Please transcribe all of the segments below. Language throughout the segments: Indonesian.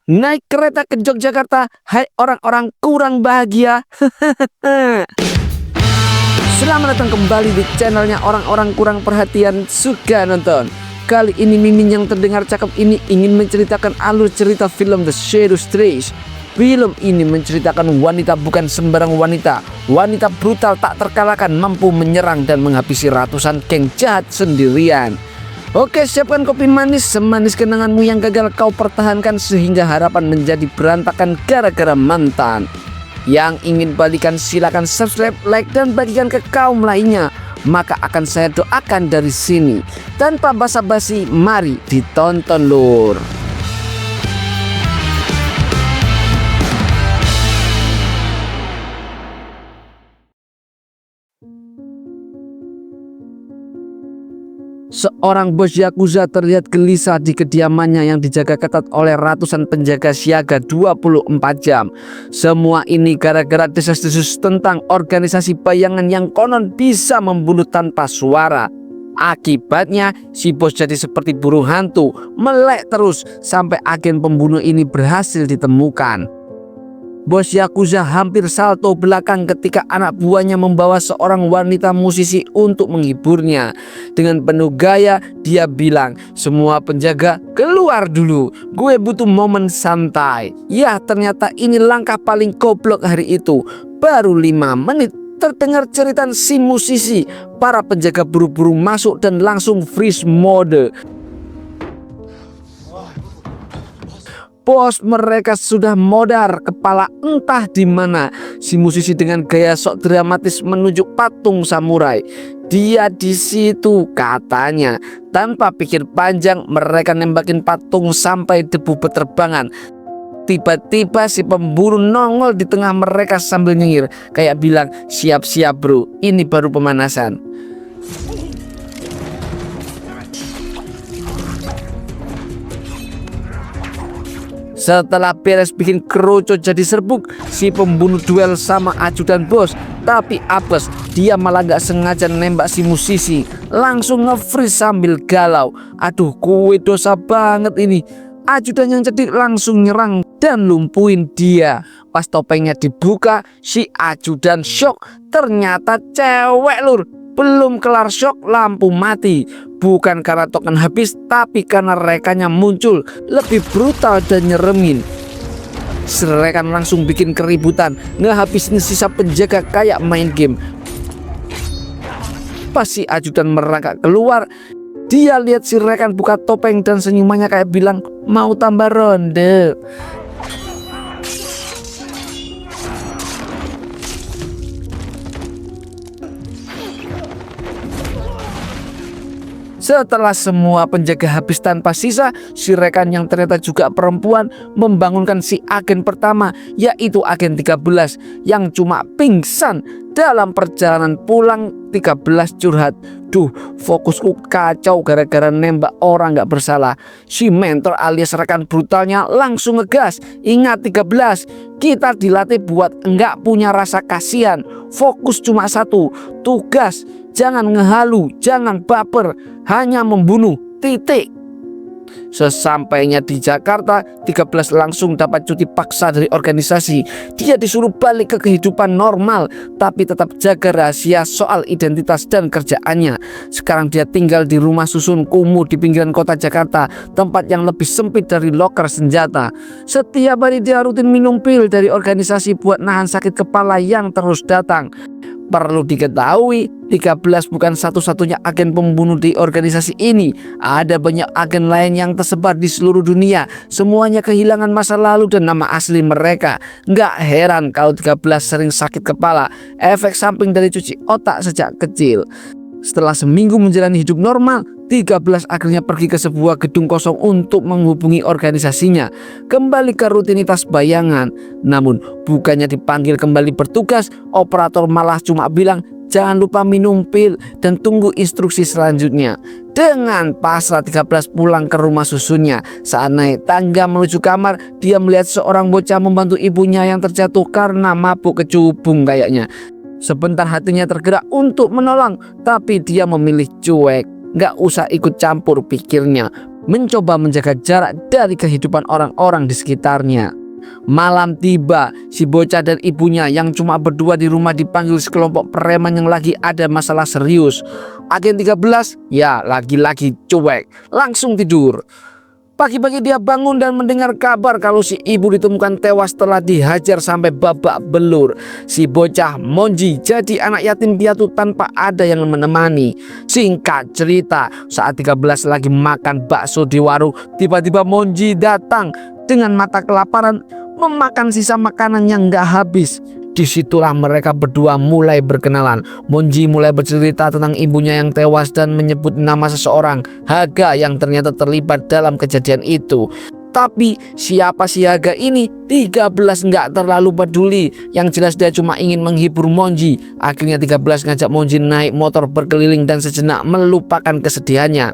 naik kereta ke Yogyakarta. Hai orang-orang kurang bahagia. Selamat datang kembali di channelnya orang-orang kurang perhatian suka nonton. Kali ini Mimin yang terdengar cakep ini ingin menceritakan alur cerita film The Shadow Strays. Film ini menceritakan wanita bukan sembarang wanita. Wanita brutal tak terkalahkan, mampu menyerang dan menghabisi ratusan geng jahat sendirian. Oke, siapkan kopi manis, semanis kenanganmu yang gagal kau pertahankan sehingga harapan menjadi berantakan gara-gara mantan. Yang ingin balikan silakan subscribe, like, dan bagikan ke kaum lainnya. Maka akan saya doakan dari sini. Tanpa basa-basi, mari ditonton lur. Seorang bos Yakuza terlihat gelisah di kediamannya yang dijaga ketat oleh ratusan penjaga siaga 24 jam. Semua ini gara-gara desas-desus tentang organisasi bayangan yang konon bisa membunuh tanpa suara. Akibatnya si bos jadi seperti burung hantu, melek terus sampai agen pembunuh ini berhasil ditemukan. Bos Yakuza hampir salto belakang ketika anak buahnya membawa seorang wanita musisi untuk menghiburnya. Dengan penuh gaya dia bilang, "Semua penjaga keluar dulu, gue butuh momen santai." Ya, ternyata ini langkah paling goblok hari itu. Baru 5 menit terdengar ceritan si musisi. Para penjaga buru-buru masuk dan langsung freeze mode. Bos mereka sudah modar kepala entah di mana. Si musisi dengan gaya sok dramatis menunjuk patung samurai. Dia di situ katanya. Tanpa pikir panjang mereka nembakin patung sampai debu berterbangan. Tiba-tiba si pemburu nongol di tengah mereka sambil nyengir, kayak bilang, "Siap-siap bro, ini baru pemanasan." Setelah beres bikin kerucut jadi serbuk, si pembunuh duel sama ajudan bos. Tapi apes, dia malah gak sengaja nembak si musisi. Langsung nge-freeze sambil galau. Aduh, kue dosa banget ini. Ajudan yang cerdik langsung nyerang dan lumpuhin dia. Pas topengnya dibuka, si ajudan shock. Ternyata cewek lur. Belum kelar shock lampu mati. Bukan karena token habis, tapi karena rekannya muncul lebih brutal dan nyeremin. Rekan langsung bikin keributan, ngehabisin sisa penjaga kayak main game. Pas si ajudan merangkak keluar, dia lihat si rekan buka topeng dan senyumannya kayak bilang, "Mau tambah ronde." Setelah semua penjaga habis tanpa sisa, si rekan yang ternyata juga perempuan membangunkan si agen pertama, yaitu agen 13 yang cuma pingsan dalam perjalanan pulang. 13 curhat, "Duh, fokusku kacau gara-gara nembak orang gak bersalah." Si mentor alias rekan brutalnya langsung ngegas, "Ingat 13, kita dilatih buat enggak punya rasa kasihan. Fokus cuma satu, tugas. Jangan ngehalu, jangan baper, hanya membunuh, titik." Sesampainya di Jakarta, 13 langsung dapat cuti paksa dari organisasi. Dia disuruh balik ke kehidupan normal, tapi tetap jaga rahasia soal identitas dan kerjaannya. Sekarang dia tinggal di rumah susun kumuh di pinggiran kota Jakarta, tempat yang lebih sempit dari loker senjata. Setiap hari dia rutin minum pil dari organisasi buat nahan sakit kepala yang terus datang. Perlu diketahui, 13 bukan satu-satunya agen pembunuh di organisasi ini. Ada banyak agen lain yang tersebar di seluruh dunia. Semuanya kehilangan masa lalu dan nama asli mereka. Nggak heran kalau 13 sering sakit kepala, efek samping dari cuci otak sejak kecil. Setelah seminggu menjalani hidup normal, 13 akhirnya pergi ke sebuah gedung kosong untuk menghubungi organisasinya. Kembali ke rutinitas bayangan. Namun bukannya dipanggil kembali bertugas, operator malah cuma bilang, "Jangan lupa minum pil dan tunggu instruksi selanjutnya." Dengan pasrah 13 pulang ke rumah susunnya. Saat naik tangga menuju kamar, dia melihat seorang bocah membantu ibunya yang terjatuh karena mabuk kecubung kayaknya. Sebentar hatinya tergerak untuk menolong, tapi dia memilih cuek. Gak usah ikut campur pikirnya. mencoba menjaga jarak dari kehidupan orang-orang di sekitarnya. Malam tiba, si bocah dan ibunya yang cuma berdua di rumah dipanggil sekelompok preman yang lagi ada masalah serius. Agen 13 ya lagi-lagi cuek, langsung tidur. Pagi-pagi dia bangun dan mendengar kabar kalau si ibu ditemukan tewas setelah dihajar sampai babak belur. Si bocah Monji jadi anak yatim piatu tanpa ada yang menemani. Singkat cerita, saat 13 lagi makan bakso di warung, tiba-tiba Monji datang dengan mata kelaparan memakan sisa makanan yang gak habis. Disitulah mereka berdua mulai berkenalan. Monji mulai bercerita tentang ibunya yang tewas dan menyebut nama seseorang, Haga, yang ternyata terlibat dalam kejadian itu. Tapi siapa si Haga ini? 13 nggak terlalu peduli. Yang jelas dia cuma ingin menghibur Monji. Akhirnya 13 ngajak Monji naik motor berkeliling dan sejenak melupakan kesedihannya.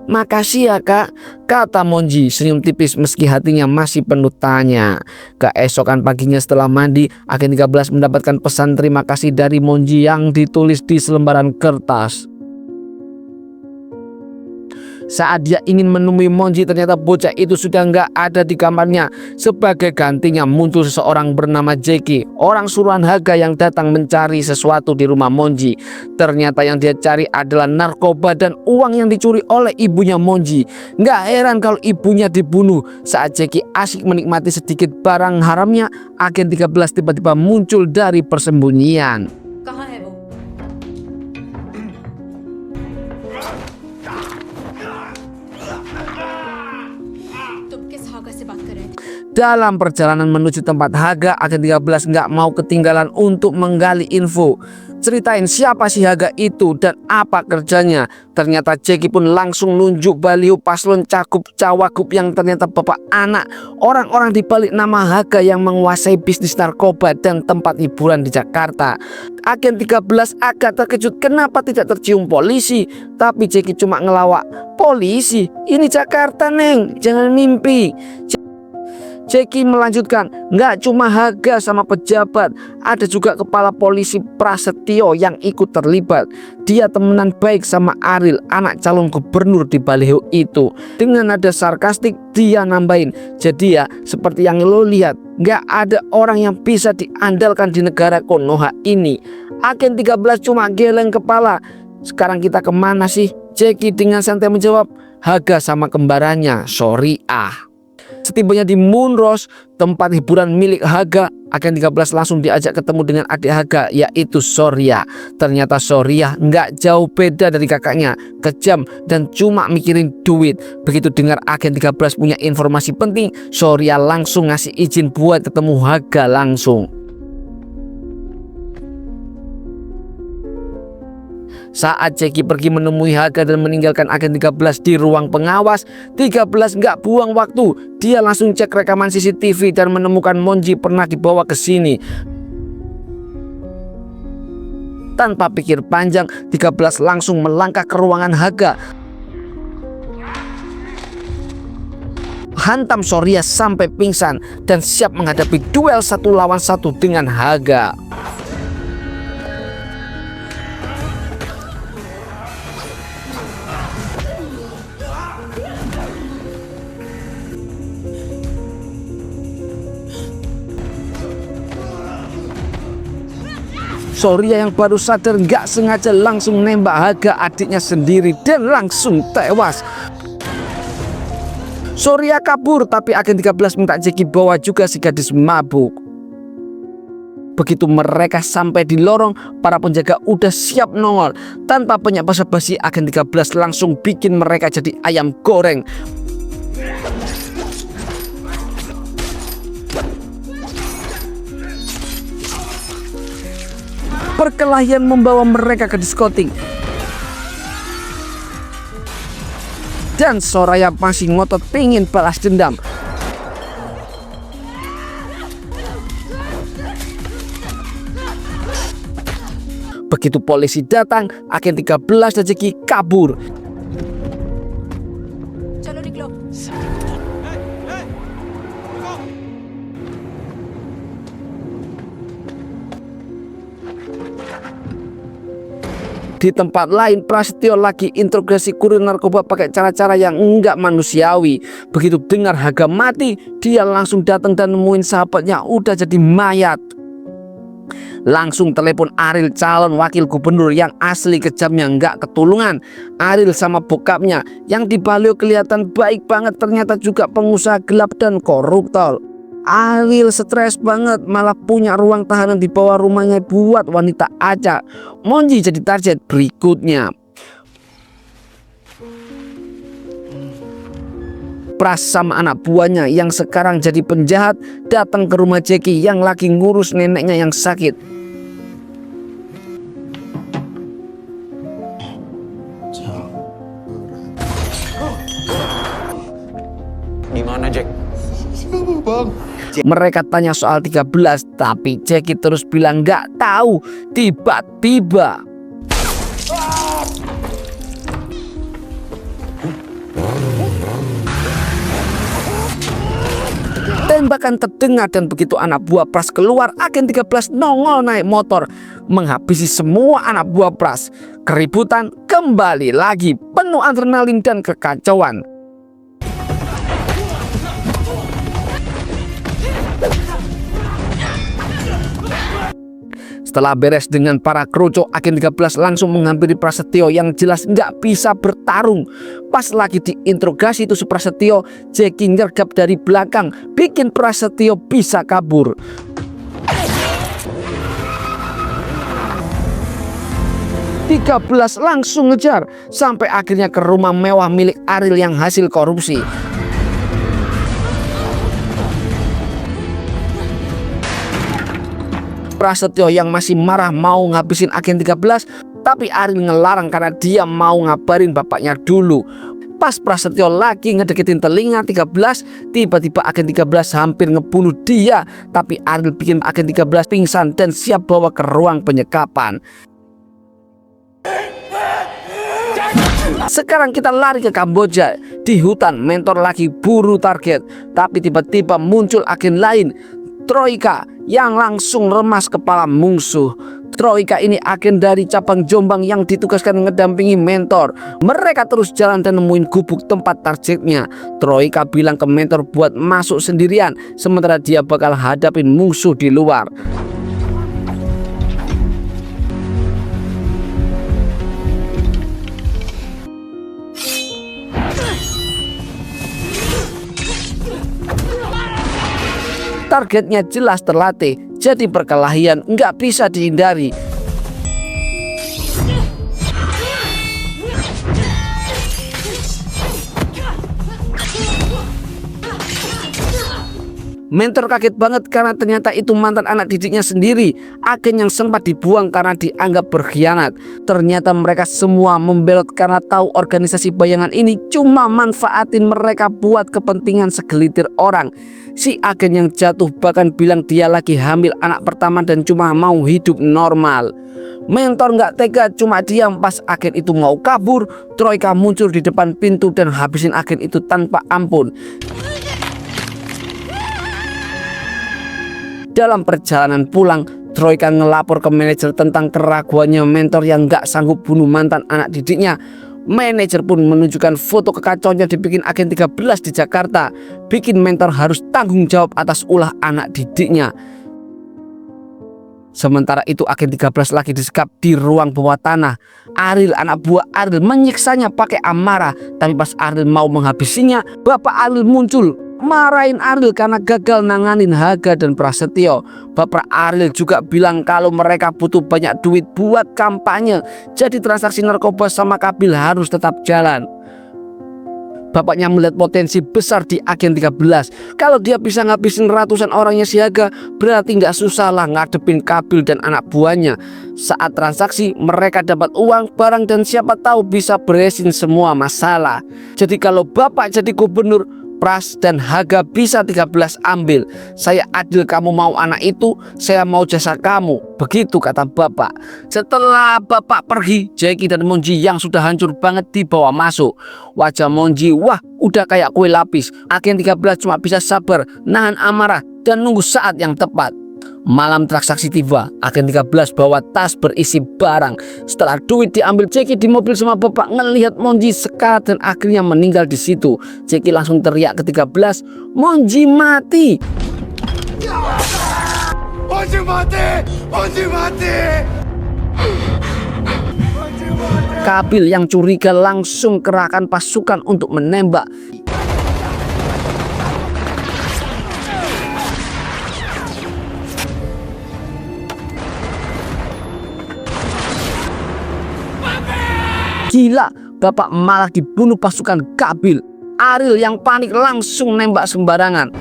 "Makasih ya kak," kata Monji senyum tipis meski hatinya masih penuh tanya. Keesokan paginya setelah mandi, Agen 13 mendapatkan pesan terima kasih dari Monji yang ditulis di selembaran kertas. Saat dia ingin menemui Monji, ternyata bocah itu sudah nggak ada di kamarnya. Sebagai gantinya muncul seseorang bernama Jeki, orang suruhan Haga yang datang mencari sesuatu di rumah Monji. Ternyata yang dia cari adalah narkoba dan uang yang dicuri oleh ibunya Monji. Nggak heran kalau ibunya dibunuh. Saat Jeki asik menikmati sedikit barang haramnya, Agen 13 tiba-tiba muncul dari persembunyian. Dalam perjalanan menuju tempat Haga, Agen 13 nggak mau ketinggalan untuk menggali info. Ceritain siapa si Haga itu dan apa kerjanya. Ternyata Jeki pun langsung nunjuk baliho paslon cagup cawagup yang ternyata bapak anak orang-orang di balik nama Haga yang menguasai bisnis narkoba dan tempat hiburan di Jakarta. Agen 13 agak terkejut kenapa tidak tercium polisi. Tapi Jeki cuma ngelawak, "Polisi? Ini Jakarta, Neng, jangan mimpi." Jeki melanjutkan, nggak cuma Haga sama pejabat, ada juga kepala polisi Prasetyo yang ikut terlibat. Dia temenan baik sama Aril, anak calon gubernur di baliho itu. Dengan nada sarkastik dia nambahin, "Jadi ya seperti yang lo lihat, nggak ada orang yang bisa diandalkan di negara Konoha ini." Agen 13 cuma geleng kepala. "Sekarang kita kemana sih?" Jeki dengan santai menjawab, "Haga sama kembarannya, Soriah." Setibanya di Moonrose, tempat hiburan milik Haga, Agen 13 langsung diajak ketemu dengan adik Haga, yaitu Soria. Ternyata Soria nggak jauh beda dari kakaknya, kejam dan cuma mikirin duit. Begitu dengar Agen 13 punya informasi penting, Soria langsung ngasih izin buat ketemu Haga langsung. Saat Jeki pergi menemui Haga dan meninggalkan Agen 13 di ruang pengawas, 13 nggak buang waktu. Dia langsung cek rekaman CCTV dan menemukan Monji pernah dibawa ke sini. Tanpa pikir panjang, 13 langsung melangkah ke ruangan Haga, hantam Soria sampai pingsan dan siap menghadapi duel 1 lawan 1 dengan Haga. Soria yang baru sadar nggak sengaja langsung nembak Haga, adiknya sendiri, dan langsung tewas. Soria kabur, tapi Agen 13 minta Jeki bawa juga si gadis mabuk. Begitu mereka sampai di lorong, para penjaga udah siap nongol. Tanpa banyak basa-basi, Agen 13 langsung bikin mereka jadi ayam goreng. Perkelahian membawa mereka ke diskotik, dan Soraya masih ngotot pingin balas dendam. Begitu polisi datang, Agen 13 dan Jeki kabur. Di tempat lain, Prasetyo lagi interogasi kurir narkoba pakai cara-cara yang enggak manusiawi. Begitu dengar Haga mati, dia langsung datang dan nemuin sahabatnya udah jadi mayat. Langsung telepon Ariel, calon wakil gubernur yang asli kejamnya nggak ketulungan. Ariel sama bokapnya yang di Balio kelihatan baik banget, ternyata juga pengusaha gelap dan koruptor. Ariel stres banget, malah punya ruang tahanan di bawah rumahnya buat wanita acak. Monji jadi target berikutnya. Pras sama anak buahnya yang sekarang jadi penjahat datang ke rumah Jackie yang lagi ngurus neneknya yang sakit. Gimana Jack? Bang. Mereka tanya soal 13, tapi Jackie terus bilang nggak tahu. Tiba-tiba tembakan terdengar dan begitu anak buah Pras keluar, agen 13 nongol naik motor menghabisi semua anak buah Pras. Keributan kembali lagi, penuh adrenalin dan kekacauan. Setelah beres dengan para kroco, agen 13 langsung menghampiri Prasetyo yang jelas nggak bisa bertarung. Pas lagi diinterogasi itu si Prasetyo, Jackie nyergap dari belakang, bikin Prasetyo bisa kabur. "13 langsung ngejar sampai akhirnya ke rumah mewah milik Ariel yang hasil korupsi. Prasetyo yang masih marah mau ngabisin agen 13, tapi Ariel ngelarang karena dia mau ngabarin bapaknya dulu. Pas Prasetyo lagi ngedeketin telinga 13, tiba-tiba agen 13 hampir ngebunuh dia, tapi Ariel bikin agen 13 pingsan dan siap bawa ke ruang penyekapan. Sekarang kita lari ke Kamboja. Di hutan, mentor lagi buru target, tapi tiba-tiba muncul agen lain, Troika, yang langsung remas kepala musuh. Troika ini agen dari cabang Jombang yang ditugaskan ngedampingi mentor. Mereka terus jalan dan nemuin gubuk tempat targetnya. Troika bilang ke mentor buat masuk sendirian, sementara dia bakal hadapin musuh di luar. Targetnya jelas terlatih, jadi perkelahian nggak bisa dihindari. Mentor kaget banget karena ternyata itu mantan anak didiknya sendiri, agen yang sempat dibuang karena dianggap berkhianat. Ternyata mereka semua membelot karena tahu organisasi bayangan ini cuma manfaatin mereka buat kepentingan segelintir orang. Si agen yang jatuh bahkan bilang dia lagi hamil anak pertama dan cuma mau hidup normal. Mentor nggak tega, cuma diam. Pas agen itu mau kabur, Troika muncul di depan pintu dan habisin agen itu tanpa ampun. Dalam perjalanan pulang, Troika ngelapor ke manajer tentang keraguannya mentor yang nggak sanggup bunuh mantan anak didiknya. Manajer pun menunjukkan foto kekacauannya dibikin agen 13 di Jakarta, bikin mentor harus tanggung jawab atas ulah anak didiknya. Sementara itu agen 13 lagi disekap di ruang bawah tanah. Ariel, anak buah Ariel, menyiksanya pakai amarah. Tapi pas Ariel mau menghabisinya, bapak Ariel muncul marahin Ariel karena gagal nanganin Haga dan Prasetyo. Bapak Ariel juga bilang kalau mereka butuh banyak duit buat kampanye, jadi transaksi narkoba sama Kabil harus tetap jalan. Bapaknya melihat potensi besar di agen 13. Kalau dia bisa ngabisin ratusan orangnya si Haga, berarti nggak susah lah ngadepin Kabil dan anak buahnya. Saat transaksi mereka dapat uang, barang, dan siapa tahu bisa beresin semua masalah. Jadi kalau bapak jadi gubernur, Pras dan Haga bisa 13 ambil. Saya adil, kamu mau anak itu, saya mau jasa kamu. Begitu kata bapak. Setelah bapak pergi, Jackie dan Monji yang sudah hancur banget dibawa masuk. Wajah Monji, wah, udah kayak kue lapis. Agen 13 cuma bisa sabar, nahan amarah, dan nunggu saat yang tepat. Malam transaksi tiba, agen 13 bawa tas berisi barang. Setelah duit diambil, Jackie di mobil sama bapak ngelihat Monji sekarat dan akhirnya meninggal di situ. Jackie langsung teriak ke 13, "Monji mati!" Monji mati! Monji mati! Kabil yang curiga langsung kerahkan pasukan untuk menembak. Gila, bapak malah dibunuh pasukan Kabil. Ariel yang panik langsung nembak sembarangan.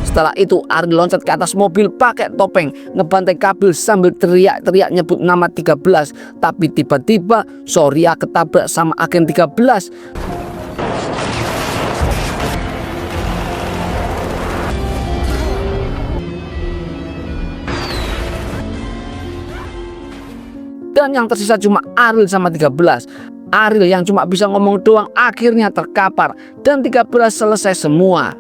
Setelah itu Ariel loncat ke atas mobil pakai topeng, ngebantai Kabil sambil teriak-teriak nyebut nama 13. Tapi tiba-tiba Soria ketabrak sama agen 13. Dan yang tersisa cuma Ariel sama 13. Ariel yang cuma bisa ngomong doang akhirnya terkapar dan 13 selesai semua.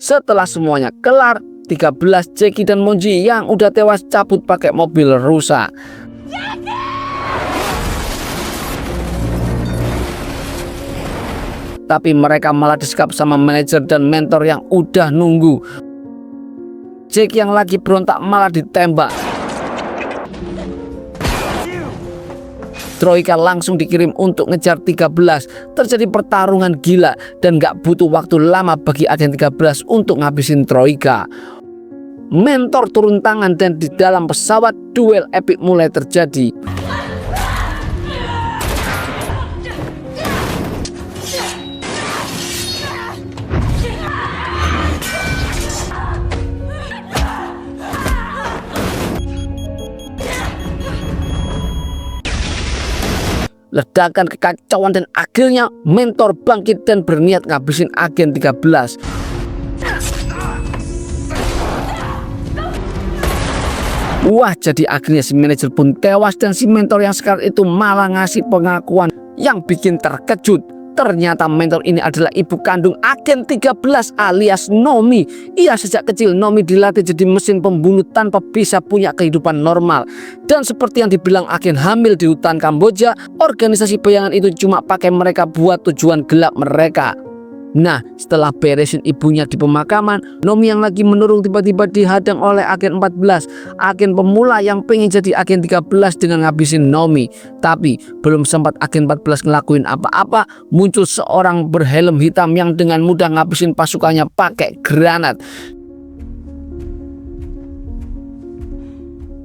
Setelah semuanya kelar, 13 Jackie dan Monji yang udah tewas cabut pakai mobil rusak. Tapi mereka malah disekap sama manajer dan mentor yang udah nunggu. Jack yang lagi berontak malah ditembak. Troika langsung dikirim untuk ngejar 13. Terjadi pertarungan gila dan gak butuh waktu lama bagi agen 13 untuk ngabisin Troika. Mentor turun tangan dan di dalam pesawat duel epik mulai terjadi. Ledakan, kekacauan, dan akhirnya mentor bangkit dan berniat ngabisin agen 13. Wah, jadi akhirnya si manajer pun tewas dan si mentor yang sekarang itu malah ngasih pengakuan yang bikin terkejut. Ternyata mentor ini adalah ibu kandung agen 13 alias Nomi. Iya, sejak kecil Nomi dilatih jadi mesin pembunuh tanpa bisa punya kehidupan normal. Dan seperti yang dibilang agen hamil di hutan Kamboja, organisasi bayangan itu cuma pakai mereka buat tujuan gelap mereka. Nah, setelah beresin ibunya di pemakaman, Nomi yang lagi menurung tiba-tiba dihadang oleh agen 14, agen pemula yang pengen jadi agen 13 dengan ngabisin Nomi. Tapi belum sempat agen 14 ngelakuin apa-apa, muncul seorang berhelm hitam yang dengan mudah ngabisin pasukannya pakai granat.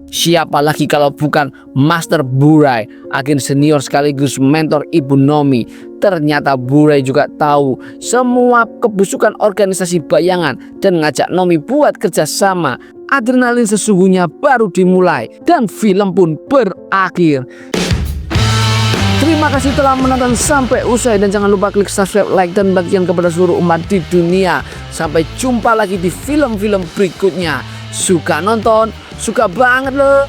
Siapa lagi kalau bukan Master Burai, agen senior sekaligus mentor ibu Nomi. Ternyata Burai juga tahu semua kebusukan organisasi bayangan dan ngajak Nomi buat kerjasama. Adrenalin sesungguhnya baru dimulai dan film pun berakhir. Terima kasih telah menonton sampai usai dan jangan lupa klik subscribe, like, dan bagian kepada seluruh umat di dunia. Sampai jumpa lagi di film-film berikutnya. Suka nonton? Suka banget loh.